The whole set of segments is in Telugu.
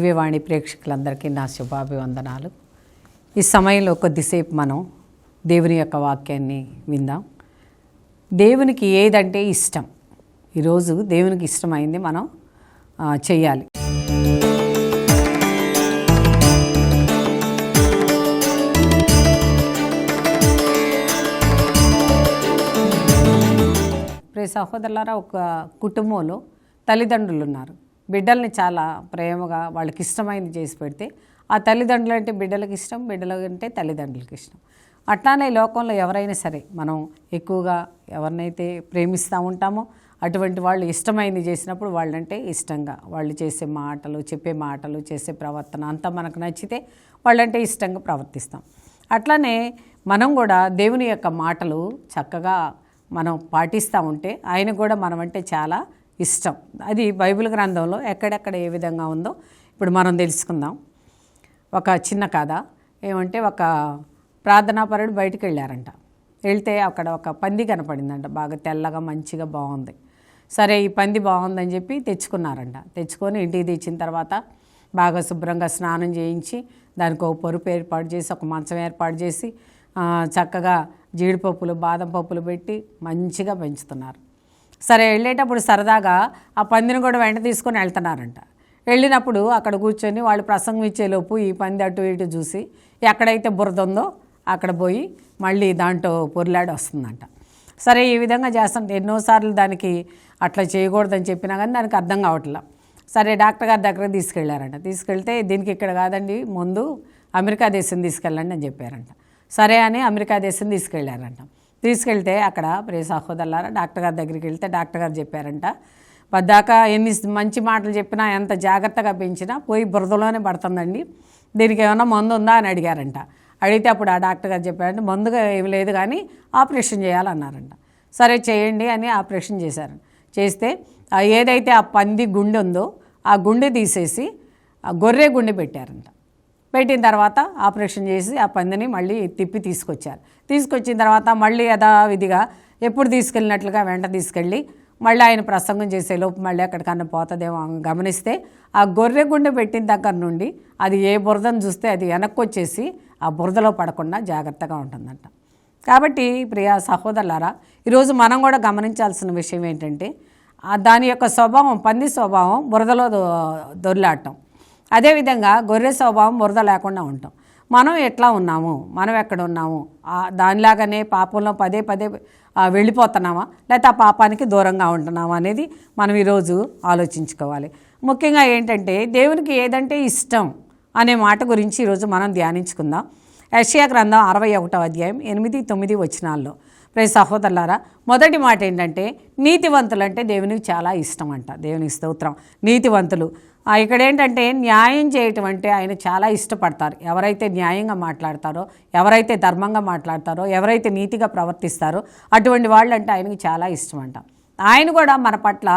దివ్యవాణి ప్రేక్షకులందరికీ నా శుభాభివందనాలు. ఈ సమయంలో కొద్దిసేపు మనం దేవుని యొక్క వాక్యాన్ని విందాం. దేవునికి ఏదంటే ఇష్టం, ఈరోజు దేవునికి ఇష్టమైంది మనం చెయ్యాలి. ప్రియ సహోదరులారా, ఒక కుటుంబంలో తల్లిదండ్రులు ఉన్నారు. బిడ్డల్ని చాలా ప్రేమగా వాళ్ళకి ఇష్టమైంది చేసి పెడితే ఆ తల్లిదండ్రులు అంటే బిడ్డలకు ఇష్టం, బిడ్డలు అంటే తల్లిదండ్రులకి ఇష్టం. అట్లానే లోకంలో ఎవరైనా సరే మనం ఎక్కువగా ఎవరినైతే ప్రేమిస్తూ ఉంటామో అటువంటి వాళ్ళు ఇష్టమైంది చేసినప్పుడు వాళ్ళంటే ఇష్టంగా వాళ్ళు చేసే మాటలు, చెప్పే మాటలు, చేసే ప్రవర్తన అంతా మనకు నచ్చితే వాళ్ళంటే ఇష్టంగా ప్రవర్తిస్తాం. అట్లానే మనం కూడా దేవుని యొక్క మాటలు చక్కగా మనం పాటిస్తూ ఉంటే ఆయన కూడా మనం అంటే చాలా ఇష్టం. అది బైబిల్ గ్రంథంలో ఎక్కడెక్కడ ఏ విధంగా ఉందో ఇప్పుడు మనం తెలుసుకుందాం. ఒక చిన్న కథ ఏమంటే, ఒక ప్రార్థనాపరుడు బయటికి వెళ్ళారంట. వెళ్తే అక్కడ ఒక పంది కనపడిందంట, బాగా తెల్లగా మంచిగా బాగుంది. సరే ఈ పంది బాగుందని చెప్పి తెచ్చుకున్నారంట. తెచ్చుకొని ఇంటికి తెచ్చిన తర్వాత బాగా శుభ్రంగా స్నానం చేయించి దానికి ఒక పరుపు ఏర్పాటు చేసి ఒక మంచం ఏర్పాటు చేసి చక్కగా జీడిపప్పులు, బాదం పప్పులు పెట్టి మంచిగా పెంచుతున్నారు. సరే వెళ్ళేటప్పుడు సరదాగా ఆ పందిని కూడా వెంట తీసుకొని వెళ్తున్నారంట. వెళ్ళినప్పుడు అక్కడ కూర్చొని వాళ్ళు ప్రసంగం ఇచ్చేలోపు ఈ పంది అటు ఇటు చూసి ఎక్కడైతే బురద ఉందో అక్కడ పోయి మళ్ళీ దాంట్లో పొర్లాడి వస్తుందంట. సరే ఈ విధంగా చేస్తుంటే ఎన్నోసార్లు దానికి అట్లా చేయకూడదని చెప్పినా కానీ దానికి అర్థం కావట్లేదు. సరే డాక్టర్ గారి దగ్గర తీసుకెళ్లారంట. తీసుకెళ్తే దీనికి ఇక్కడ కాదండి, ముందు అమెరికా దేశం తీసుకెళ్ళండి అని చెప్పారంట. సరే అని అమెరికా దేశం తీసుకెళ్ళారంట. తీసుకెళ్తే అక్కడ ప్రియ సహోదరులారా, డాక్టర్ గారి దగ్గరికి వెళ్తే డాక్టర్ గారు చెప్పారంట, పద్దాక ఎన్ని మంచి మాటలు చెప్పినా ఎంత జాగ్రత్తగా పెంచినా పోయి బురదలోనే పడుతుందండి, దీనికి ఏమైనా మందు ఉందా అని అడిగారంట. అడిగితే అప్పుడు ఆ డాక్టర్ గారు చెప్పారంటే మందుగా ఏమి లేదు కానీ ఆపరేషన్ చేయాలన్నారంట. సరే చేయండి అని ఆపరేషన్ చేశారు. చేస్తే ఏదైతే ఆ పంది గుండె ఉందో ఆ గుండె తీసేసి ఆ గొర్రె గుండె పెట్టారంట. పెట్టిన తర్వాత ఆపరేషన్ చేసి ఆ పందిని మళ్ళీ తిప్పి తీసుకొచ్చారు. తీసుకొచ్చిన తర్వాత మళ్ళీ యథావిధిగా ఎప్పుడు తీసుకెళ్ళినట్లుగా వెంట తీసుకెళ్ళి మళ్ళీ ఆయన ప్రసంగం చేసేలోపు మళ్ళీ ఎక్కడికన్నా పోతుందేమో గమనిస్తే ఆ గొర్రె గుండె పెట్టిన దగ్గర నుండి అది ఏ బురదను చూస్తే అది వెనక్కి వచ్చేసి ఆ బురదలో పడకుండా జాగ్రత్తగా ఉంటుందంట. కాబట్టి ప్రియ సహోదరులారా, ఈరోజు మనం కూడా గమనించాల్సిన విషయం ఏంటంటే, దాని యొక్క స్వభావం, పంది స్వభావం బురదలో దొర్లాడటం. అదేవిధంగా గొర్రె స్వభావం బురద లేకుండా ఉంటాం. మనం ఎట్లా ఉన్నాము, మనం ఎక్కడ ఉన్నాము, దానిలాగానే పాపంలో పదే పదే వెళ్ళిపోతున్నామా, లేకపోతే ఆ పాపానికి దూరంగా ఉంటున్నామా అనేది మనం ఈరోజు ఆలోచించుకోవాలి. ముఖ్యంగా ఏంటంటే, దేవునికి ఏదంటే ఇష్టం అనే మాట గురించి ఈరోజు మనం ధ్యానించుకుందాం. యెషయా గ్రంథం 61వ అధ్యాయం 8-9 వచనాల్లో. ప్రియ సహోదరులారా, మొదటి మాట ఏంటంటే, నీతివంతులు అంటే దేవునికి చాలా ఇష్టం అంట. దేవునికి స్తోత్రం. నీతివంతులు ఇక్కడ ఏంటంటే న్యాయం చేయటం అంటే ఆయన చాలా ఇష్టపడతారు. ఎవరైతే న్యాయంగా మాట్లాడతారో, ఎవరైతే ధర్మంగా మాట్లాడతారో, ఎవరైతే నీతిగా ప్రవర్తిస్తారో అటువంటి వాళ్ళు అంటే ఆయనకి చాలా ఇష్టం అంట. ఆయన కూడా మన పట్ల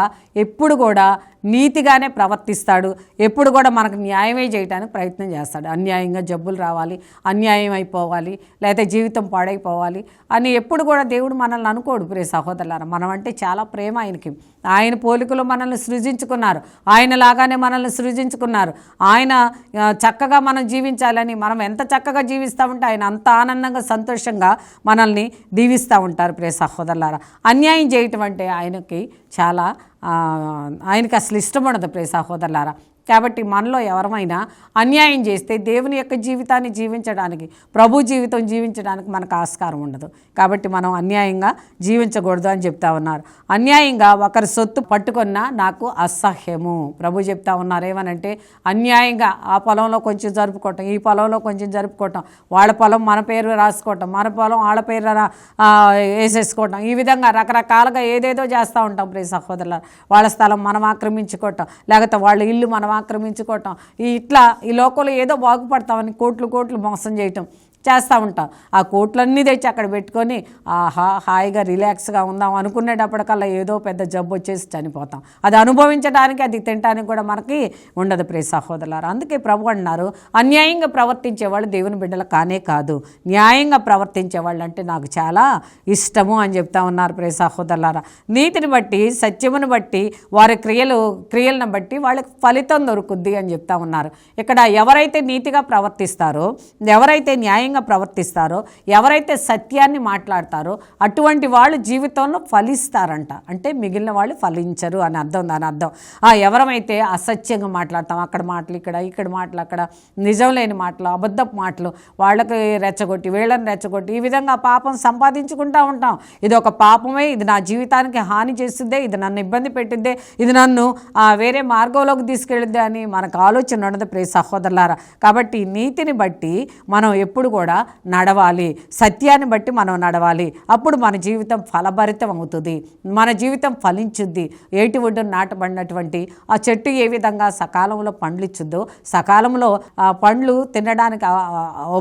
ఎప్పుడు కూడా నీతిగానే ప్రవర్తిస్తాడు. ఎప్పుడు కూడా మనకు న్యాయమే చేయడానికి ప్రయత్నం చేస్తాడు. అన్యాయంగా జబ్బులు రావాలి, అన్యాయం అయిపోవాలి, లేకపోతే జీవితం పాడైపోవాలి అని ఎప్పుడు కూడా దేవుడు మనల్ని అనుకోడు. ప్రియ సహోదరులారా, మనం అంటే చాలా ప్రేమ ఆయనకి. ఆయన పోలికలో మనల్ని సృజించుకున్నారు, ఆయనలాగానే మనల్ని సృజించుకున్నారు. ఆయన చక్కగా మనం జీవించాలని, మనం ఎంత చక్కగా జీవిస్తూ ఉంటే ఆయన అంత ఆనందంగా సంతోషంగా మనల్ని దీవిస్తూ ఉంటారు. ప్రియ సహోదరులారా, అన్యాయం చేయటం అంటే ఆయనకి చాలా ఆయనకి అసలు ఇష్టపడదు. ప్రియ సహోదరులారా, కాబట్టి మనలో ఎవరమైనా అన్యాయం చేస్తే దేవుని యొక్క జీవితాన్ని జీవించడానికి, ప్రభు జీవితం జీవించడానికి మనకు ఆస్కారం ఉండదు. కాబట్టి మనం అన్యాయంగా జీవించకూడదు అని చెప్తా ఉన్నారు. అన్యాయంగా ఒకరి సొత్తు పట్టుకున్నా నాకు అసహ్యము. ప్రభు చెప్తా ఉన్నారు ఏమనంటే, అన్యాయంగా ఆ పొలంలో కొంచెం జరుపుకోవటం, ఈ పొలంలో కొంచెం జరుపుకోవటం, వాళ్ళ పొలం మన పేరు రాసుకోవటం, మన పొలం వాళ్ళ పేరు వేసేసుకోవటం, ఈ విధంగా రకరకాలుగా ఏదేదో చేస్తూ ఉంటాం. ప్రియ సహోదరులారా, వాళ్ళ స్థలం మనం ఆక్రమించుకోవటం, లేకపోతే వాళ్ళ ఇల్లు మనం ఆక్రమించుకోవటం, ఇట్లా ఈ లోకంలో ఏదో బాగుపడతామని కోట్లు కోట్లు మోసం చేయటం, చేస్తూ ఉంటాం. ఆ కోట్లన్నీ తెచ్చి అక్కడ పెట్టుకొని హాయిగా రిలాక్స్గా ఉందాం అనుకునేటప్పటికల్లా ఏదో పెద్ద జబ్బు వచ్చేసి చనిపోతాం. అది అనుభవించడానికి, అది తినడానికి కూడా మనకి ఉండదు ప్రియ సహోదరులారా. అందుకే ప్రభు అన్నారు, అన్యాయంగా ప్రవర్తించేవాళ్ళు దేవుని బిడ్డలు కానే కాదు, న్యాయంగా ప్రవర్తించేవాళ్ళు అంటే నాకు చాలా ఇష్టము అని చెప్తా ఉన్నారు ప్రియ సహోదరులారా. నీతిని బట్టి, సత్యమును బట్టి, వారి క్రియలను బట్టి వాళ్ళకి ఫలితం దొరుకుద్ది అని చెప్తా ఉన్నారు. ఇక్కడ ఎవరైతే నీతిగా ప్రవర్తిస్తారో, ఎవరైతే న్యాయంగా ప్రవర్తిస్తారో, ఎవరైతే సత్యాన్ని మాట్లాడతారో అటువంటి వాళ్ళు జీవితంలో ఫలిస్తారంట. అంటే మిగిలిన వాళ్ళు ఫలించరు అని అర్థం. దాని అర్థం ఎవరైతే అసత్యంగా మాట్లాడతాం, అక్కడ మాటలు ఇక్కడ మాటలు అక్కడ, నిజం లేని మాటలు, అబద్ధపు మాటలు, వాళ్ళకి రెచ్చగొట్టి వీళ్ళని రెచ్చగొట్టి ఈ విధంగా పాపం సంపాదించుకుంటూ ఉంటాం. ఇది ఒక పాపమే, ఇది నా జీవితానికి హాని చేస్తుందే, ఇది నన్ను ఇబ్బంది పెట్టిద్దే, ఇది నన్ను వేరే మార్గంలోకి తీసుకెళ్ళిద్దే అని మనకు ఆలోచన ఉండదు ప్రియ సహోదరులారా. కాబట్టి నీతిని బట్టి మనం ఎప్పుడు కూడా నడవాలి, సత్యాన్ని బట్టి మనం నడవాలి. అప్పుడు మన జీవితం ఫలభరితం అవుతుంది, మన జీవితం ఫలించుద్ది. ఏటి ఒడ్డున నాటబడినటువంటి ఆ చెట్టు ఏ విధంగా సకాలంలో పండ్లు ఇచ్చుద్దో, సకాలంలో పండ్లు తినడానికి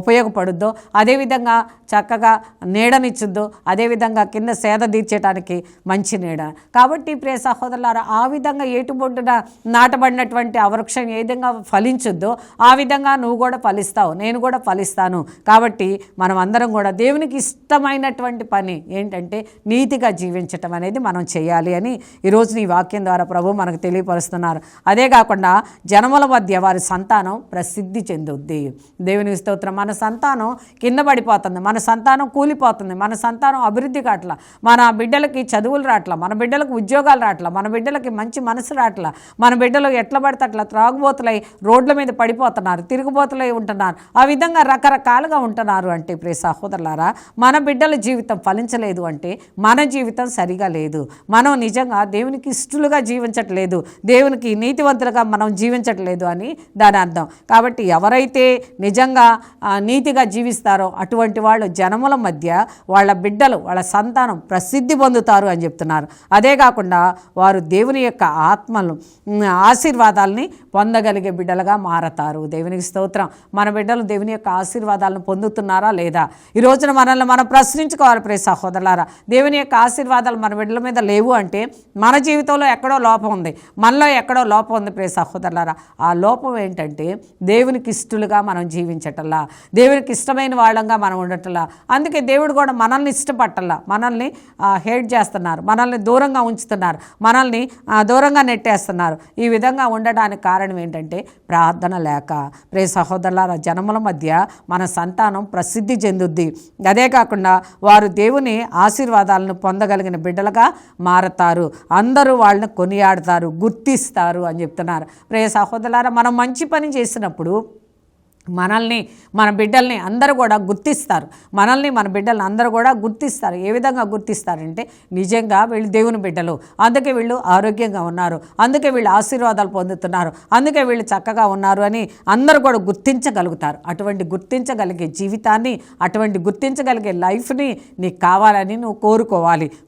ఉపయోగపడుద్దో, అదేవిధంగా చక్కగా నీడనిచ్చుద్దో, అదేవిధంగా కింద సేద తీర్చేయడానికి మంచి నీడ. కాబట్టి ప్రియ సహోదరులారా, ఆ విధంగా ఏటి ఒడ్డున నాటబడినటువంటి ఆ వృక్షం ఏ విధంగా ఫలించుద్దో ఆ విధంగా నువ్వు కూడా ఫలిస్తావు, నేను కూడా ఫలిస్తాను. కాబట్టి మనం అందరం కూడా దేవునికి ఇష్టమైనటువంటి పని ఏంటంటే నీతిగా జీవించటం అనేది మనం చేయాలి అని ఈరోజు ఈ వాక్యం ద్వారా ప్రభు మనకు తెలియపరుస్తున్నారు. అదే కాకుండా జనముల మధ్య వారి సంతానం ప్రసిద్ధి చెందుద్ది. దేవునికి స్తోత్రం. మన సంతానం కింద పడిపోతుంది, మన సంతానం కూలిపోతుంది, మన సంతానం అభివృద్ధి కావట్లా, మన బిడ్డలకి చదువులు రావట్లా, మన బిడ్డలకు ఉద్యోగాలు రావట్లా, మన బిడ్డలకి మంచి మనసు రావట్లా, మన బిడ్డలు ఎట్లా పడితే అట్లా త్రాగుబోతులై రోడ్ల మీద పడిపోతున్నారు, తిరుగుబోతులై ఉంటున్నారు, ఆ విధంగా రకరకాలుగా ఉంటున్నారు. అంటే ప్రియ సహోదరులారా, మన బిడ్డల జీవితం ఫలించలేదు అంటే మన జీవితం సరిగా లేదు, మనం నిజంగా దేవునికి ఇష్టలుగా జీవించట్లేదు, దేవునికి నీతివంతులుగా మనం జీవించట్లేదు అని దాని అర్థం. కాబట్టి ఎవరైతే నిజంగా నీతిగా జీవిస్తారో అటువంటి వాళ్ళు జనముల మధ్య వాళ్ళ బిడ్డలు, వాళ్ళ సంతానం ప్రసిద్ధి పొందుతారు అని చెప్తున్నారు. అదే కాకుండా వారు దేవుని యొక్క ఆత్మలు ఆశీర్వాదాలని పొందగలిగే బిడ్డలుగా మారతారు. దేవునికి స్తోత్రం. మన బిడ్డలు దేవుని యొక్క ఆశీర్వాదాలను పొందుతున్నారా లేదా? ఈ రోజున మనల్ని మనం ప్రశ్నించుకోవాలి ప్రియ సహోదరులారా. దేవుని యొక్క ఆశీర్వాదాలు మన బిడ్డల మీద లేవు అంటే మన జీవితంలో ఎక్కడో లోపం ఉంది, మనలో ఎక్కడో లోపం ఉంది ప్రియ సహోదరులారా. ఆ లోపం ఏంటంటే దేవునికి ఇష్టలుగా మనం జీవించటల్లా, దేవునికి ఇష్టమైన వాళ్ళంగా మనం ఉండటల్లా. అందుకే దేవుడు కూడా మనల్ని ఇష్టపట్టల్లా, మనల్ని హేట్ చేస్తున్నారు, మనల్ని దూరంగా ఉంచుతున్నారు, మనల్ని దూరంగా నెట్టేస్తున్నారు. ఈ విధంగా ఉండడానికి కారణం ఏంటంటే ప్రార్థన లేక. ప్రియ సహోదరులారా, జనముల మధ్య మన సంతానం ప్రసిద్ధి చెందుద్ది. అదే కాకుండా వారు దేవుని ఆశీర్వాదాలను పొందగలిగిన బిడ్డలుగా మారతారు, అందరూ వాళ్ళని కొనియాడతారు, గుర్తిస్తారు అని చెప్తున్నారు. ప్రియ సహోదరులారా, మనం మంచి పని చేసినప్పుడు మనల్ని, మన బిడ్డల్ని అందరూ కూడా గుర్తిస్తారు, మనల్ని, మన బిడ్డల్ని అందరూ కూడా గుర్తిస్తారు. ఏ విధంగా గుర్తిస్తారంటే నిజంగా వీళ్ళు దేవుని బిడ్డలు, అందుకే వీళ్ళు ఆరోగ్యంగా ఉన్నారు, అందుకే వీళ్ళు ఆశీర్వాదాలు పొందుతున్నారు, అందుకే వీళ్ళు చక్కగా ఉన్నారు అని అందరూ కూడా గుర్తించగలుగుతారు. అటువంటి గుర్తించగలిగే జీవితాన్ని, అటువంటి గుర్తించగలిగే లైఫ్ని నీకు కావాలని నువ్వు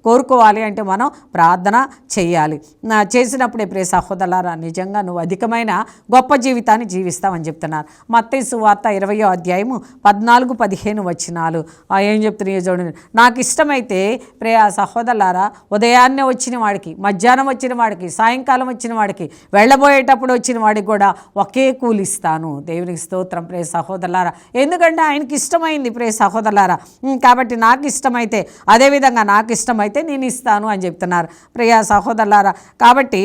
కోరుకోవాలి అంటే మనం ప్రార్థన చేయాలి. చేసినప్పుడే ప్రియ సహోదరులారా నిజంగా నువ్వు అధికమైన గొప్ప జీవితాన్ని జీవిస్తావని చెప్తున్నారు. మత్తయి సువార్త 20వ అధ్యాయము 14-15 వచనాలు ఏం చెప్తున్నాయో చూడండి. నాకు ఇష్టమైతే ప్రియ సహోదరులారా, ఉదయాన్నే వచ్చిన వాడికి, మధ్యాహ్నం వచ్చిన వాడికి, సాయంకాలం వచ్చిన వాడికి, వెళ్ళబోయేటప్పుడు వచ్చిన వాడికి కూడా ఒకే కూలిస్తాను. దేవునికి స్తోత్రం ప్రియ సహోదరులారా. ఎందుకంటే ఆయనకి ఇష్టమైంది ప్రియ సహోదరులారా. కాబట్టి నాకు ఇష్టమైతే, అదేవిధంగా నాకు ఇష్టమైతే నేను ఇస్తాను అని చెప్తున్నారు ప్రియ సహోదరులారా. కాబట్టి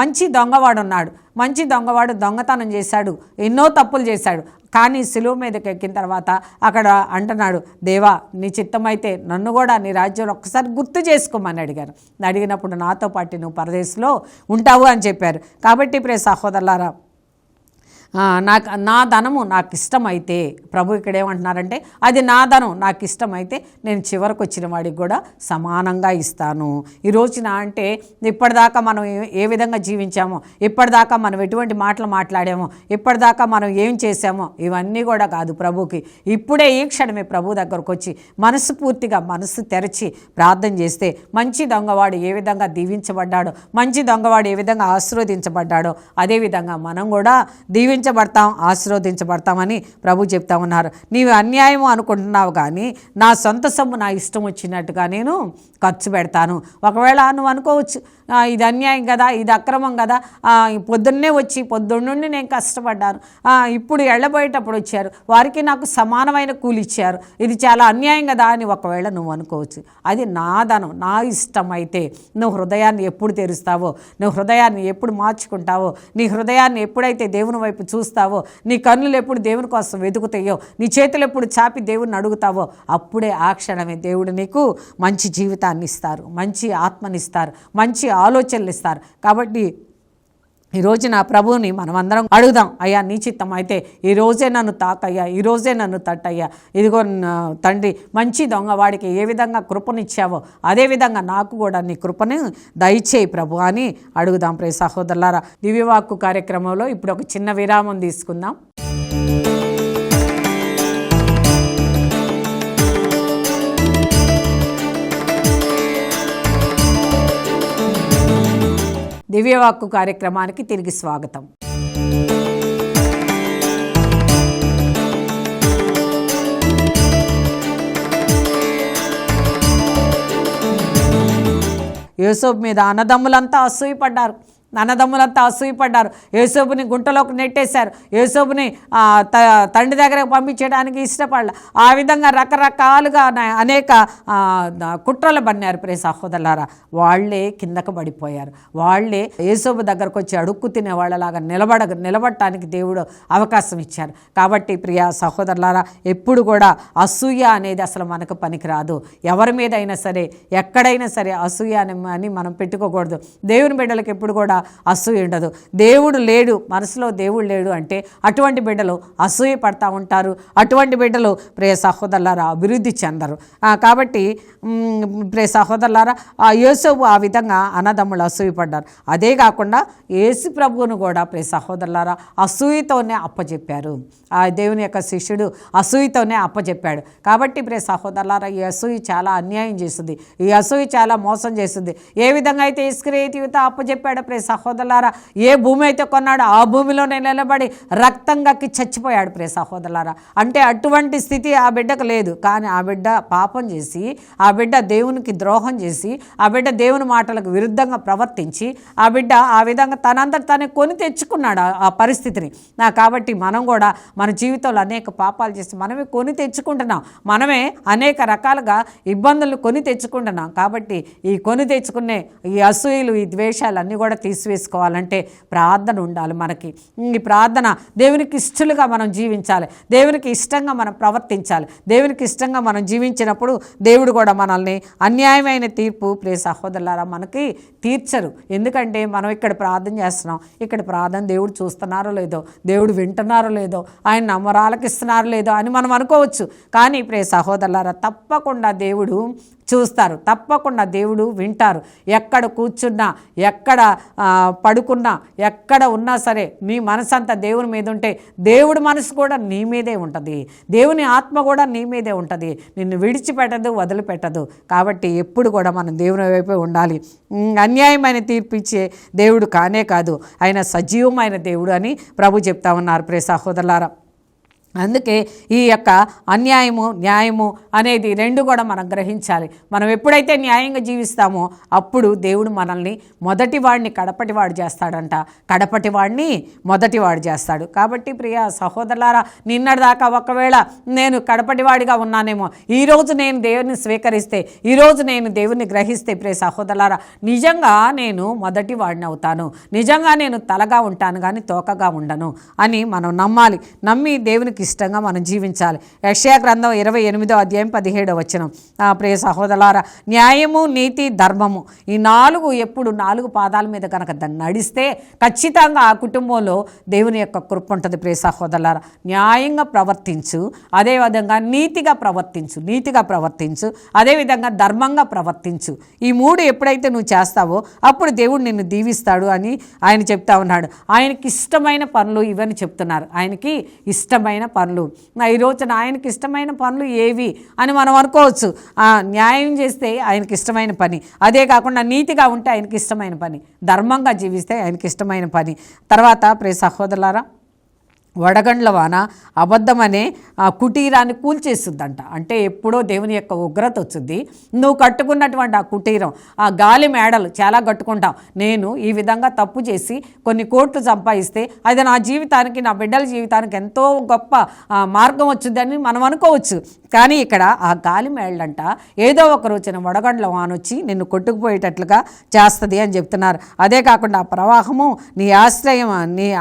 మంచి దొంగవాడు ఉన్నాడు, మంచి దొంగవాడు దొంగతనం చేశాడు, ఎన్నో తప్పులు చేశాడు. కానీ శిలువ మీదకి ఎక్కిన తర్వాత అక్కడ అంటున్నాడు, దేవా నీ చిత్తమైతే నన్ను కూడా నీ రాజ్యంలో ఒక్కసారి గుర్తు చేసుకోమని అడిగినప్పుడు నాతో పాటు నువ్వు పరదేశంలో ఉంటావు అని చెప్పారు. కాబట్టి ప్రియ సహోదరులారా, నా ధనము నాకు ఇష్టమైతే, ప్రభు ఇక్కడ ఏమంటున్నారంటే అది నా ధనం నాకు ఇష్టమైతే నేను చివరికి వచ్చిన వాడికి కూడా సమానంగా ఇస్తాను. ఈ రోజున అంటే ఇప్పటిదాకా మనం ఏ విధంగా జీవించామో, ఇప్పటిదాకా మనం ఎటువంటి మాటలు మాట్లాడామో, ఇప్పటిదాకా మనం ఏం చేసామో ఇవన్నీ కూడా కాదు ప్రభుకి. ఇప్పుడే ఈ క్షణమే ప్రభు దగ్గరకు వచ్చి మనస్ఫూర్తిగా మనసు తెరచి ప్రార్థన చేస్తే మంచి దొంగవాడు ఏ విధంగా దీవించబడ్డాడో, మంచి దొంగవాడు ఏ విధంగా ఆశీర్వదించబడ్డాడో అదేవిధంగా మనం కూడా దీవించ దీవించబడతాం, ఆశీర్వదించబడతామని ప్రభు చెప్తా ఉన్నారు. నీవు అన్యాయం అనుకుంటున్నావు కానీ నా సొంత సొమ్ము నా ఇష్టం వచ్చినట్టుగా నేను ఖర్చు పెడతాను. ఒకవేళ నువ్వు అనుకోవచ్చు, ఇది అన్యాయం కదా, ఇది అక్రమం కదా, పొద్దున్నే వచ్చి పొద్దున్నుండి నేను కష్టపడ్డాను, ఇప్పుడు వెళ్ళబోయేటప్పుడు వచ్చారు, వారికి నాకు సమానమైన కూలి ఇచ్చారు, ఇది చాలా అన్యాయం కదా అని ఒకవేళ నువ్వు అనుకోవచ్చు. అది నా ధనం, నా ఇష్టం అయితే నువ్వు హృదయాన్ని ఎప్పుడు తెరుస్తావో, నువ్వు హృదయాన్ని ఎప్పుడు మార్చుకుంటావో, నీ హృదయాన్ని ఎప్పుడైతే దేవుని వైపు చూస్తావో, నీ కన్నులు ఎప్పుడు దేవుని కోసం వెతుకుతాయో, నీ చేతులు ఎప్పుడు చాపి దేవుని అడుగుతావో, అప్పుడే ఆ క్షణమే దేవుడు నీకు మంచి జీవితాన్ని ఇస్తారు, మంచి ఆత్మనిస్తారు, మంచి ఆలోచనలు ఇస్తారు. కాబట్టి ఈరోజు నా ప్రభువుని మనమందరం అడుగుదాం, అయ్యా నీ చిత్తం అయితే ఈరోజే నన్ను తాకయ్యా, ఈరోజే నన్ను తట్టయ్యా, ఇదిగో తండ్రి మంచి దొంగ వాడికి ఏ విధంగా కృపనిచ్చావో అదేవిధంగా నాకు కూడా నీ కృపను దయచేయి ప్రభు అని అడుగుదాం. ప్రియ సహోదరులారా, దివ్యవాక్కు కార్యక్రమంలో ఇప్పుడు ఒక చిన్న విరామం తీసుకుందాం. దివ్యవాక్కు కార్యక్రమానికి తిరిగి స్వాగతం. యోసేపు మీద అన్నదమ్ములంతా అసూయపడ్డారు. యోసేపుని గుంటలోకి నెట్టేశారు. యోసేపుని తండ్రి దగ్గరకు పంపించడానికి ఇష్టపడాల. ఆ విధంగా రకరకాలుగా అనేక కుట్రలు పన్నారు. ప్రియ సహోదరులారా, వాళ్ళే కిందకు పడిపోయారు. వాళ్ళే యోసేపు దగ్గరకు వచ్చి అడుక్కు తినే వాళ్ళలాగా నిలబడటానికి దేవుడు అవకాశం ఇచ్చారు. కాబట్టి ప్రియ సహోదరులారా, ఎప్పుడు కూడా అసూయ అనేది అసలు మనకు పనికిరాదు. ఎవరి మీద అయినా సరే, ఎక్కడైనా సరే అసూయ అని మనం పెట్టుకోకూడదు. దేవుని బిడ్డలకు ఎప్పుడు కూడా అసూయ ఉండదు. దేవుడు లేడు, మనసులో దేవుడు లేడు అంటే అటువంటి బిడ్డలు అసూయ పడతా ఉంటారు. అటువంటి బిడ్డలు ప్రియ సహోదరులారా అభివృద్ధి చెందరు. కాబట్టి ప్రియ సహోదరులారా, యోసేపు ఆ విధంగా అన్నదమ్ములు అసూయపడ్డారు. అదే కాకుండా యేసు ప్రభువును కూడా ప్రియ సహోదరులారా అసూయతోనే అప్పచెప్పారు. ఆ దేవుని యొక్క శిష్యుడు అసూయతోనే అప్పచెప్పాడు. కాబట్టి ప్రియ సహోదరులారా, ఈ అసూయ చాలా అన్యాయం చేస్తుంది, ఈ అసూయ చాలా మోసం చేస్తుంది. ఏ విధంగా అయితే ఇస్కరియోతు అప్పచెప్పాడో ప్రియ సహోదరులారా, ఏ భూమి అయితే కొన్నాడో ఆ భూమిలోనే నిలబడి రక్తం గక్కి చచ్చిపోయాడు. ప్రియ సహోదరులారా, అంటే అటువంటి స్థితి ఆ బిడ్డకు లేదు. కానీ ఆ బిడ్డ పాపం చేసి, ఆ బిడ్డ దేవునికి ద్రోహం చేసి, ఆ బిడ్డ దేవుని మాటలకు విరుద్ధంగా ప్రవర్తించి, ఆ బిడ్డ ఆ విధంగా తనంతట తనే కొని తెచ్చుకున్నాడు ఆ పరిస్థితిని. కాబట్టి మనం కూడా మన జీవితంలో అనేక పాపాలు చేసి మనమే కొని తెచ్చుకుంటున్నాం, మనమే అనేక రకాలుగా ఇబ్బందులు కొని తెచ్చుకుంటున్నాం. కాబట్టి ఈ కొని తెచ్చుకునే ఈ అసూయలు, ఈ ద్వేషాలు అన్నీ కూడా తీసివేసుకోవాలంటే ప్రార్థన ఉండాలి మనకి. ఈ ప్రార్థన దేవునికి ఇష్టలుగా మనం జీవించాలి, దేవునికి ఇష్టంగా మనం ప్రవర్తించాలి. దేవునికి ఇష్టంగా మనం జీవించినప్పుడు దేవుడు కూడా మనల్ని అన్యాయమైన తీర్పు ప్రియ సహోదరులారా మనకి తీర్చరు. ఎందుకంటే మనం ఇక్కడ ప్రార్థన చేస్తున్నాం, ఇక్కడ ప్రార్థన దేవుడు చూస్తున్నారో లేదో, దేవుడు వింటున్నారో లేదో, ఆయన నమ్మరాలకిస్తున్నారో లేదో అని మనం అనుకోవచ్చు. కానీ ప్రియ సహోదరులారా, తప్పకుండా దేవుడు చూస్తారు, తప్పకుండా దేవుడు వింటారు. ఎక్కడ కూర్చున్నా, ఎక్కడ పడుకున్నా, ఎక్కడ ఉన్నా సరే నీ మనసంతా దేవుని మీద ఉంటే దేవుడి మనసు కూడా నీ మీదే ఉంటుంది, దేవుని ఆత్మ కూడా నీ మీదే ఉంటుంది, నిన్ను విడిచిపెట్టదు, వదిలిపెట్టదు. కాబట్టి ఎప్పుడు కూడా మనం దేవుని వైపే ఉండాలి. అన్యాయమైన తీర్పు ఇచ్చే దేవుడు కానే కాదు, ఆయన సజీవమైన దేవుడు అని ప్రభు చెప్తా ఉన్నారు. ప్రియ సహోదరులారా, అందుకే ఈ యొక్క అన్యాయము న్యాయము అనేది రెండు కూడా మనం గ్రహించాలి. మనం ఎప్పుడైతే న్యాయంగా జీవిస్తామో అప్పుడు దేవుడు మనల్ని మొదటివాడిని కడపటివాడు చేస్తాడంట, కడపటివాడిని మొదటివాడు చేస్తాడు. కాబట్టి ప్రియ సహోదరులారా, నిన్నటిదాకా ఒకవేళ నేను కడపటివాడిగా ఉన్నానేమో, ఈరోజు నేను దేవుని స్వీకరిస్తే, ఈరోజు నేను దేవుని గ్రహిస్తే ప్రియ సహోదరులారా, నిజంగా నేను మొదటివాడిని అవుతాను, నిజంగా నేను తలగా ఉంటాను కానీ తోకగా ఉండను అని మనం నమ్మాలి. నమ్మి దేవునికి ఇష్టంగా మనం జీవించాలి. యెషయా గ్రంథం 28వ అధ్యాయం 17వ వచనం. ప్రియ సహోదరులారా, న్యాయము, నీతి, ధర్మము ఈ ఎప్పుడు 4 పాదాల మీద కనుక నడిస్తే ఖచ్చితంగా ఆ కుటుంబంలో దేవుని యొక్క కృప ఉంటుంది. ప్రియ సహోదరులారా, న్యాయంగా ప్రవర్తించు, అదేవిధంగా నీతిగా ప్రవర్తించు, అదేవిధంగా ధర్మంగా ప్రవర్తించు. ఈ 3 ఎప్పుడైతే నువ్వు చేస్తావో అప్పుడు దేవుడు నిన్ను దీవిస్తాడు అని ఆయన చెప్తా ఉన్నాడు. ఆయనకి ఇష్టమైన పనులు ఇవన్నీ చెప్తున్నారు. ఆయనకి ఇష్టమైన పనులు, ఈ రోజున ఆయనకి ఇష్టమైన పనులు ఏవి అని మనం అనుకోవచ్చు. న్యాయం చేస్తే ఆయనకి ఇష్టమైన పని, అదే కాకుండా నీతిగా ఉంటే ఆయనకి ఇష్టమైన పని, ధర్మంగా జీవిస్తే ఆయనకి ఇష్టమైన పని. తర్వాత ప్రియ సహోదరులారా, వడగండ్ల వాన అబద్ధమనే ఆ కుటీరాన్ని కూల్చేస్తుందంట. అంటే ఎప్పుడో దేవుని యొక్క ఉగ్రత వచ్చింది. నువ్వు కట్టుకున్నటువంటి ఆ కుటీరం, ఆ గాలి మేడలు చాలా కట్టుకుంటావు. నేను ఈ విధంగా తప్పు చేసి కొన్ని కోట్లు సంపాదిస్తే అది నా జీవితానికి, నా బిడ్డల జీవితానికి ఎంతో గొప్ప మార్గం వచ్చిందని మనం అనుకోవచ్చు. కానీ ఇక్కడ ఆ గాలి మేళ్ళంట ఏదో ఒక రోజున వడగండ్ల వాన వచ్చి నిన్ను కొట్టుకుపోయేటట్లుగా చేస్తుంది అని చెప్తున్నారు. అదే కాకుండా ఆ ప్రవాహము నీ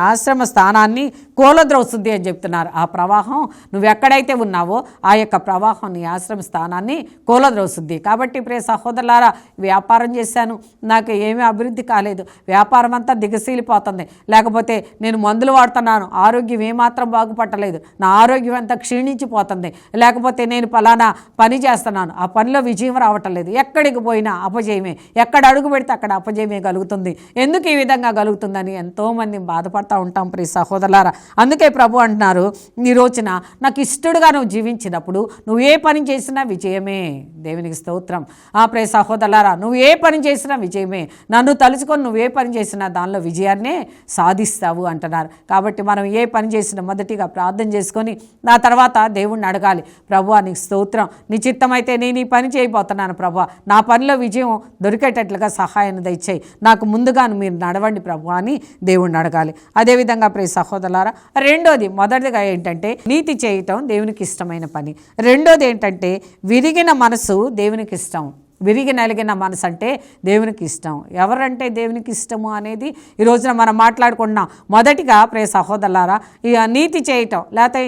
ఆశ్రమ స్థానాన్ని కూలద్రోస్తుంది అని చెప్తున్నారు. ఆ ప్రవాహం నువ్వు ఎక్కడైతే ఉన్నావో ఆ యొక్క ప్రవాహం నీ ఆశ్రమ స్థానాన్ని కూలద్రోస్తుంది. కాబట్టి ప్రియ సహోదరులారా, వ్యాపారం చేశాను, నాకు ఏమీ అభివృద్ధి కాలేదు, వ్యాపారం అంతా దిగసీలిపోతుంది, లేకపోతే నేను మందులు వాడుతున్నాను, ఆరోగ్యం ఏమాత్రం బాగుపట్టలేదు, నా ఆరోగ్యం అంతా క్షీణించిపోతుంది, లేకపోతే నేను పలానా పని చేస్తున్నాను, ఆ పనిలో విజయం రావటం లేదు, ఎక్కడికి పోయినా అపజయమే, ఎక్కడ అడుగు పెడితే అక్కడ అపజయమే కలుగుతుంది. ఎందుకు ఈ విధంగా కలుగుతుందని ఎంతోమంది బాధపడుతూ ఉంటాం ప్రియ సహోదరులారా. అందుకే ప్రభు అంటున్నారు, ఈ రోజున నాకు ఇష్టడుగా నువ్వు జీవించినప్పుడు నువ్వు ఏ పని చేసినా విజయమే. దేవునికి స్తోత్రం. ప్రియ సహోదరులారా, నువ్వు ఏ పని చేసినా విజయమే. నన్ను తలుచుకొని నువ్వు ఏ పని చేసినా దానిలో విజయాన్నే సాధిస్తావు అంటున్నారు. కాబట్టి మనం ఏ పని చేసినా మొదటిగా ప్రార్థన చేసుకొని ఆ తర్వాత దేవుణ్ణి అడగాలి. ప్రభువా నీకు స్తోత్రం, నీ చిత్తమైతే నేను ఈ పని చేయబోతున్నాను ప్రభువా, నా పనిలో విజయం దొరికేటట్లుగా సహాయాన్ని దయచేయి, నాకు ముందుగాను మీరు నడవండి ప్రభువా అని దేవుణ్ణి అడగాలి. అదేవిధంగా ప్రియ సహోదరులారా, మొదటిగా ఏంటంటే నీతి చేయటం దేవునికి ఇష్టమైన పని. రెండోది ఏంటంటే విరిగిన మనసు దేవునికి ఇష్టం. విరిగి నలిగిన మనసు అంటే దేవునికి ఇష్టం. ఎవరంటే దేవునికి ఇష్టము అనేది ఈ రోజున మనం మాట్లాడుకుంటున్నాం. మొదటిగా ప్రియ సహోదరులారా, నీతి చేయటం లేకపోతే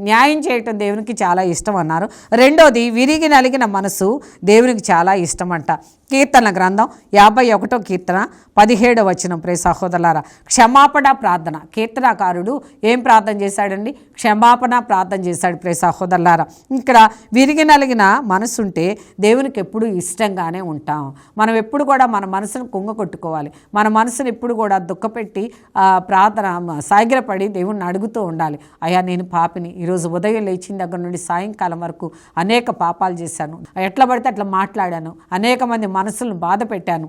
న్యాయం చేయటం దేవునికి చాలా ఇష్టం అన్నారు. రెండోది విరిగి నలిగిన మనసు దేవునికి చాలా ఇష్టం అంట. కీర్తన గ్రంథం 51వ కీర్తన 17వ వచనం ప్రియ సహోదరులారా, క్షమాపణ ప్రార్థన. కీర్తనకారుడు ఏం ప్రార్థన చేశాడండి? క్షమాపణ ప్రార్థన చేశాడు ప్రియ సహోదరులారా. ఇక్కడ విరిగి నలిగిన మనసు ఉంటే దేవునికి ఎప్పుడు ఇష్టంగానే ఉంటాం. మనం ఎప్పుడు కూడా మన మనసును కుంగకొట్టుకోవాలి. మన మనసును ఎప్పుడు కూడా దుఃఖపెట్టి ప్రార్థన సాగిరపడి దేవుణ్ణి అడుగుతూ ఉండాలి. అయ్యా నేను పాపిని, ఈరోజు ఉదయం లేచిన దగ్గర నుండి సాయంకాలం వరకు అనేక పాపాలు చేశాను, ఎట్లా పడితే అట్లా మాట్లాడాను, అనేక మంది మనసులను బాధ పెట్టాను,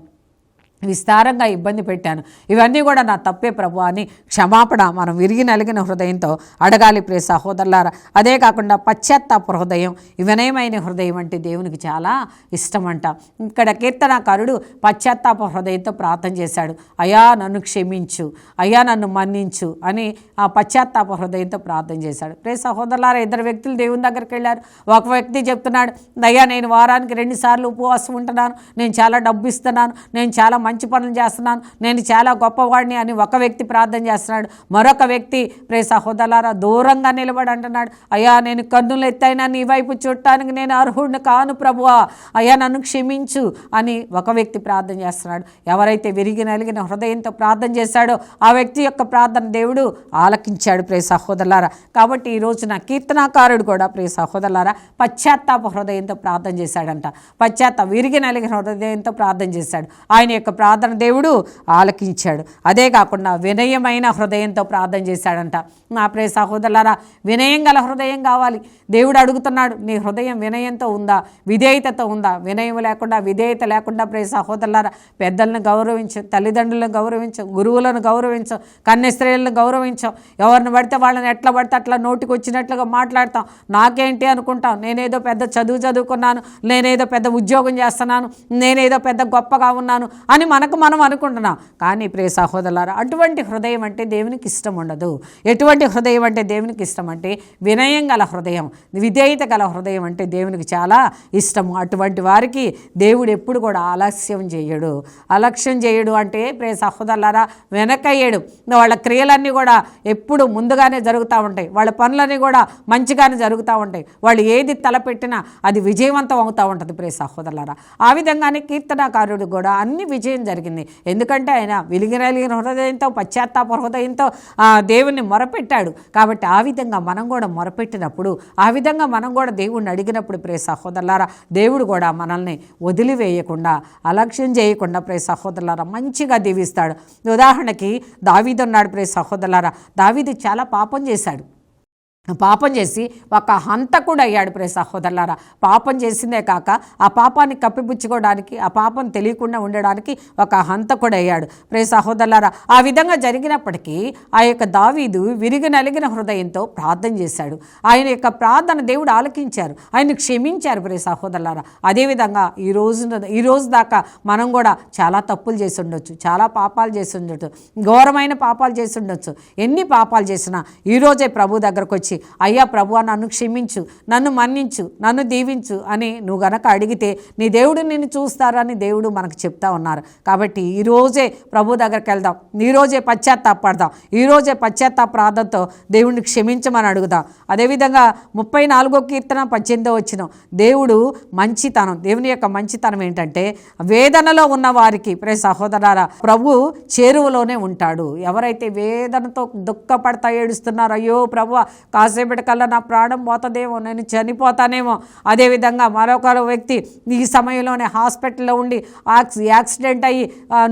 విస్తారంగా ఇబ్బంది పెట్టాను, ఇవన్నీ కూడా నా తప్పే ప్రభు అని క్షమాపణ మనం విరిగి నలిగిన హృదయంతో అడగాలి ప్రియ సహోదరులారా. అదే కాకుండా పశ్చాత్తాప హృదయం, వినయమైన హృదయం అంటే దేవునికి చాలా ఇష్టమంట. ఇక్కడ కీర్తనాకారుడు పశ్చాత్తాప హృదయంతో ప్రార్థన చేశాడు. అయ్యా నన్ను క్షమించు, అయ్యా నన్ను మన్నించు అని ఆ పశ్చాత్తాప హృదయంతో ప్రార్థన చేశాడు. ప్రియ సహోదరులారా, ఇద్దరు వ్యక్తులు దేవుని దగ్గరికి వెళ్ళారు. ఒక వ్యక్తి చెప్తున్నాడు, అయ్యా నేను వారానికి 2 సార్లు ఉపవాసం ఉంటున్నాను, నేను చాలా డబ్బు ఇస్తున్నాను, నేను చాలా మంచి పనులు చేస్తున్నాను, నేను చాలా గొప్పవాడిని అని ఒక వ్యక్తి ప్రార్థన చేస్తున్నాడు. మరొక వ్యక్తి ప్రియ సహోదరులారా దూరంగా నిలబడి అంటున్నాడు, అయ్యా నేను కన్నులు ఎత్తైనా నీ వైపు చూడటానికి నేను అర్హుడిని కాను ప్రభువా, అయ్యా నన్ను క్షమించు అని ఒక వ్యక్తి ప్రార్థన చేస్తున్నాడు. ఎవరైతే విరిగి నలిగిన హృదయంతో ప్రార్థన చేశాడో ఆ వ్యక్తి యొక్క ప్రార్థన దేవుడు ఆలకించాడు ప్రియ సహోదరులారా. కాబట్టి ఈ రోజున కీర్తనాకారుడు కూడా ప్రియ సహోదరులారా పశ్చాత్తాప హృదయంతో ప్రార్థన చేశాడంట. విరిగి నలిగిన హృదయంతో ప్రార్థన చేశాడు. ఆయన యొక్క ప్రార్థన దేవుడు ఆలకించాడు. అదే కాకుండా వినయమైన హృదయంతో ప్రార్థన చేశాడంట. నా ప్రియ సహోదరులారా, వినయం గల హృదయం కావాలి. దేవుడు అడుగుతున్నాడు, నీ హృదయం వినయంతో ఉందా, విధేయతతో ఉందా? వినయం లేకుండా, విధేయత లేకుండా ప్రియ సహోదరులారా పెద్దలను గౌరవించు, తల్లిదండ్రులను గౌరవించు, గురువులను గౌరవించు, కన్య స్త్రీలను గౌరవించు. ఎవరిని పడితే వాళ్ళని ఎట్లా పడితే అట్లా నోటికి వచ్చినట్లుగా మాట్లాడతాం. నాకేంటి అనుకుంటాం, నేనేదో పెద్ద చదువుకున్నాను, నేనేదో పెద్ద ఉద్యోగం చేస్తున్నాను, నేనేదో పెద్ద గొప్పగా ఉన్నాను అని మనం అనుకుంటున్నాం. కానీ ప్రియ సహోదరులారా అటువంటి హృదయం అంటే దేవునికి ఇష్టం ఉండదు. ఎటువంటి హృదయం అంటే దేవునికి ఇష్టం అంటే వినయం గల హృదయం, విధేయత గల హృదయం అంటే దేవునికి చాలా ఇష్టము. అటువంటి వారికి దేవుడు ఎప్పుడు కూడా అలక్ష్యం చేయడు అంటే ప్రియ సహోదరులారా వెనకయ్యడు. వాళ్ళ క్రియలన్నీ కూడా ఎప్పుడు ముందుగానే జరుగుతూ ఉంటాయి, వాళ్ళ పనులన్నీ కూడా మంచిగానే జరుగుతూ ఉంటాయి, వాళ్ళు ఏది తలపెట్టినా అది విజయవంతం అవుతూ ఉంటుంది ప్రియ సహోదరులారా. ఆ విధంగానే కీర్తనాకారుడు కూడా అన్ని విజయం జరిగింది. ఎందుకంటే ఆయన వెలిగిన హృదయంతో పశ్చాత్తాప హృదయంతో దేవుణ్ణి మొరపెట్టాడు. కాబట్టి ఆ విధంగా మనం కూడా మొరపెట్టినప్పుడు, ఆ విధంగా మనం కూడా దేవుణ్ణి అడిగినప్పుడు ప్రియ సహోదరులారా దేవుడు కూడా మనల్ని వదిలివేయకుండా, అలక్ష్యం చేయకుండా ప్రియ సహోదరులారా మంచిగా దీవిస్తాడు. ఉదాహరణకి దావీదు ఉన్నాడు ప్రియ సహోదరులారా. దావీదు చాలా పాపం చేశాడు. పాపం చేసి ఒక హంతకుడు అయ్యాడు. ప్రియ సహోదరులారా, పాపం చేసిందే కాక ఆ పాపాన్ని కప్పిపుచ్చుకోవడానికి, ఆ పాపం తెలియకుండా ఉండడానికి ఒక హంతకుడు అయ్యాడు. ప్రియ సహోదరులారా, ఆ విధంగా జరిగినప్పటికీ ఆ యొక్క దావీదు విరిగి నలిగిన హృదయంతో ప్రార్థన చేశాడు. ఆయన యొక్క ప్రార్థన దేవుడు ఆలకించారు, ఆయన క్షమించారు. ప్రియ సహోదరులారా, అదేవిధంగా ఈ రోజు దాకా మనం కూడా చాలా తప్పులు చేసి ఉండొచ్చు, చాలా పాపాలు చేసి ఉండొచ్చు, ఘోరమైన పాపాలు చేసి ఉండొచ్చు. ఎన్ని పాపాలు చేసినా ఈరోజే ప్రభు దగ్గరకు వచ్చి, అయ్యా ప్రభువా నన్ను క్షమించు, నన్ను మన్నించు, నన్ను దీవించు అని నువ్వు గనక అడిగితే నీ దేవుడు నిన్ను చూస్తారని దేవుడు మనకు చెప్తా ఉన్నారు. కాబట్టి ఈరోజే ప్రభు దగ్గరికి వెళ్దాం, ఈరోజే పశ్చాత్తాపడదాం, ఈరోజే పశ్చాత్తాప ప్రార్థనతో దేవుడిని క్షమించమని అడుగుదాం. అదేవిధంగా 34వ కీర్తన 18వ వచనం, దేవుడు మంచితనం, దేవుని యొక్క మంచితనం ఏంటంటే వేదనలో ఉన్న వారికి, ప్రియ సహోదరారా, ప్రభు చేరువలోనే ఉంటాడు. ఎవరైతే వేదనతో దుఃఖపడతా ఏడుస్తున్నారో, అయ్యో ప్రభువా కాసేపటికల్లా నా ప్రాణం పోతుందేమో, నేను చనిపోతానేమో, అదేవిధంగా మరొక వ్యక్తి ఈ సమయంలోనే హాస్పిటల్లో ఉండి యాక్సిడెంట్ అయ్యి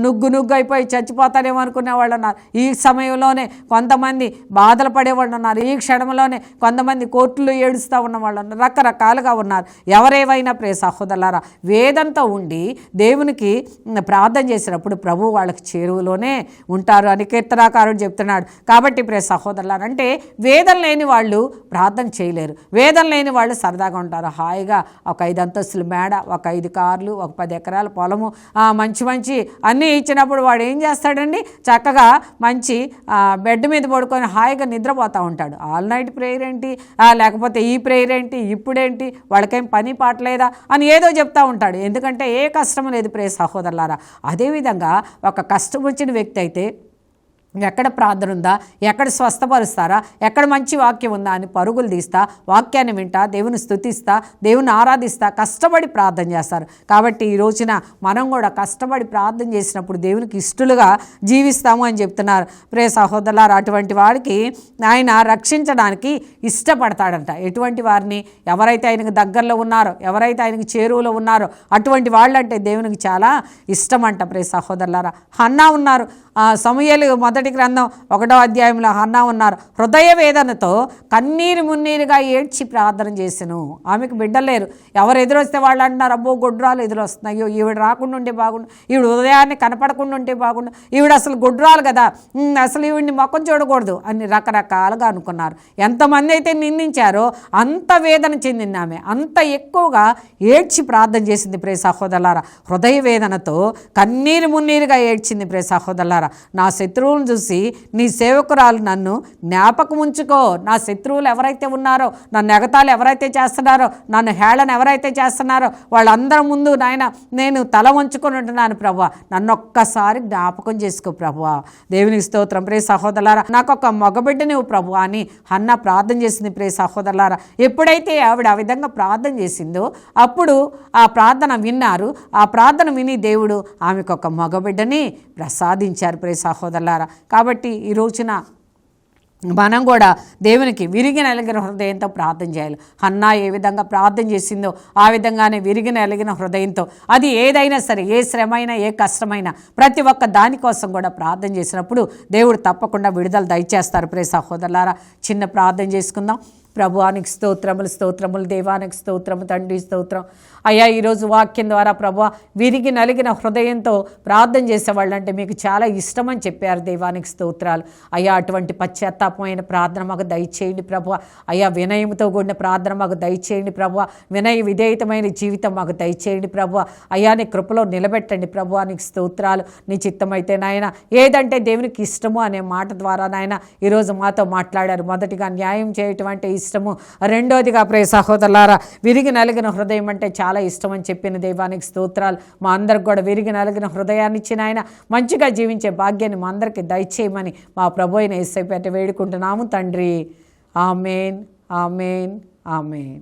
నుగ్గు అయిపోయి చచ్చిపోతానేమో అనుకునే వాళ్ళు ఉన్నారు. ఈ సమయంలోనే కొంతమంది బాధలు పడేవాళ్ళు ఉన్నారు. ఈ క్షణంలోనే కొంతమంది కోర్టులో ఏడుస్తూ ఉన్న వాళ్ళు ఉన్నారు. రకరకాలుగా ఉన్నారు. ఎవరేవైనా ప్రియ సహోదరులారా, వేదంతో ఉండి దేవునికి ప్రార్థన చేసినప్పుడు ప్రభు వాళ్ళకి చేరువలోనే ఉంటారు అని కీర్తనాకారుడు చెప్తున్నాడు. కాబట్టి ప్రియ సహోదరులారా, అంటే వేదన లేని వాళ్ళు ప్రార్థన చేయలేరు. వేదన లేని వాళ్ళు సరదాగా ఉంటారు. హాయిగా ఒక 5 అంతస్తుల మేడ, ఒక 5 కార్లు, ఒక 10 ఎకరాల పొలము, మంచి అన్నీ ఇచ్చినప్పుడు వాడు ఏం చేస్తాడండి, చక్కగా మంచి బెడ్ మీద పడుకొని హాయిగా నిద్రపోతూ ఉంటాడు. ఆల్ నైట్ ప్రేయర్ ఏంటి, లేకపోతే ఈ ప్రేయర్ ఏంటి, ఇప్పుడేంటి, వాళ్ళకేం పని పాటలేదా అని ఏదో చెప్తూ ఉంటాడు. ఎందుకంటే ఏ కష్టం లేదు ప్రియ సహోదరులారా. అదేవిధంగా ఒక కష్టం వచ్చిన వ్యక్తి అయితే ఎక్కడ ప్రార్థన ఉందా, ఎక్కడ స్వస్థపరుస్తారా, ఎక్కడ మంచి వాక్యం ఉందా అని పరుగులు తీస్తా, వాక్యాన్ని వింటా, దేవుని స్తుతిస్తా, దేవుని ఆరాధిస్తా, కష్టపడి ప్రార్థన చేస్తారు. కాబట్టి ఈ రోజున మనం కూడా కష్టపడి ప్రార్థన చేసినప్పుడు దేవునికి ఇష్టలుగా జీవిస్తాము అని చెప్తున్నారు. ప్రియ సహోదరులారా, అటువంటి వాడికి ఆయన రక్షించడానికి ఇష్టపడతాడంట. ఎటువంటి వారిని, ఎవరైతే ఆయనకు దగ్గరలో ఉన్నారో, ఎవరైతే ఆయనకు చేరువలో ఉన్నారో అటువంటి వాళ్ళంటే దేవునికి చాలా ఇష్టం అంట. ప్రియ సహోదరులారా, హన్నా ఉన్నారు. సమూయేలు మొదటి గ్రంథం 1వ అధ్యాయంలో హన్నా ఉన్నారు. హృదయ వేదనతో కన్నీరు మున్నీరుగా ఏడ్చి ప్రార్థన చేసెను. ఆమెకు బిడ్డలేరు. ఎవరు ఎదురొస్తే వాళ్ళు అంటున్నారు, అబ్బో గొడ్రాలు ఎదురొస్తున్నాయి, అయ్యో ఈవిడ రాకుండా ఉంటే బాగుండు, ఈవిడ ఉదయాన్నే కనపడకుండా ఉంటే బాగుండు, ఈవిడ అసలు గొడ్రాలు కదా, అసలు ఈవిడిని మొక్కం చూడకూడదు అని రకరకాలుగా అనుకున్నారు. ఎంతమంది అయితే నిందించారో అంత వేదన చెందింది ఆమె, అంత ఎక్కువగా ఏడ్చి ప్రార్థన చేసింది. ప్రియ సహోదరులారా, హృదయ వేదనతో కన్నీరు మున్నీరుగా ఏడ్చింది. ప్రియ సహోదరులారా, నా శత్రువులను చూసి నీ సేవకురాలు నన్ను జ్ఞాపకం ఉంచుకో. నా శత్రువులు ఎవరైతే ఉన్నారో, నన్ను ఎగతాళి ఎవరైతే చేస్తున్నారో, నన్ను హేళన ఎవరైతే చేస్తున్నారో వాళ్ళందరి ముందు నాయన నేను తల వంచుకొని ఉంటున్నాను ప్రభువా, నన్ను ఒక్కసారి జ్ఞాపకం చేసుకో ప్రభువా. దేవునికి స్తోత్రం. ప్రియ సహోదరులారా, నాకు ఒక మగబిడ్డ నువ్వు ప్రభువా అని హన్నా ప్రార్థన చేసింది. ప్రియ సహోదరులారా, ఎప్పుడైతే ఆవిడ ఆ విధంగా ప్రార్థన చేసిందో అప్పుడు ఆ ప్రార్థన విన్నారు. ఆ ప్రార్థన విని దేవుడు ఆమెకు ఒక మగబిడ్డని ప్రసాదించారు. ప్రియ సహోదరులారా, కాబట్టి ఈ రోజున మనం కూడా దేవునికి విరిగి నలిగిన హృదయంతో ప్రార్థన చేయాలి. హన్నా ఏ విధంగా ప్రార్థన చేసిందో ఆ విధంగానే విరిగి నలిగిన హృదయంతో, అది ఏదైనా సరే, ఏ శ్రమైనా ఏ కష్టమైనా ప్రతి ఒక్క దానికోసం కూడా ప్రార్థన చేసినప్పుడు దేవుడు తప్పకుండా విడుదల దయచేస్తారు. ప్రియ సహోదరులారా, చిన్న ప్రార్థన చేసుకుందాం. ప్రభువానికి స్తోత్రములు దేవానికి స్తోత్రము తండ్రి స్తోత్రం. అయ్యా, ఈరోజు వాక్యం ద్వారా ప్రభువా విరిగి నలిగిన హృదయంతో ప్రార్థన చేసేవాళ్ళు అంటే మీకు చాలా ఇష్టమని చెప్పారు. దేవానికి స్తోత్రాలు. అయ్యా, అటువంటి పశ్చాత్తాపమైన ప్రార్థన మాకు దయచేయండి ప్రభువా. అయ్యా, వినయంతో కూడిన ప్రార్థన మాకు దయచేయండి ప్రభువా. వినయ విధేయతమైన జీవితం మాకు దయచేయండి ప్రభువా. అయ్యా, నీ కృపలో నిలబెట్టండి ప్రభువానికి స్తోత్రాలు. నీ చిత్తమైతే నాయన ఏదంటే దేవునికి ఇష్టము అనే మాట ద్వారా నాయన ఈరోజు మాతో మాట్లాడారు. మొదటిగా న్యాయం చేయటం అంటే ఇష్టము, రెండోదిగా ప్రియ సహోదరులారా విరిగి నలిగిన హృదయం అంటే చాలా ఇష్టం అని చెప్పిన దేవానికి స్తోత్రాలు. మా అందరికి కూడా విరిగి నలిగిన హృదయాన్ని ఇచ్చిన ఆయన మంచిగా జీవించే భాగ్యాన్ని మా అందరికీ దయచేయమని మా ప్రభు అయిన యేసయ్య పేరిట వేడుకుంటున్నాము తండ్రి. ఆమేన్, ఆమేన్, ఆమేన్.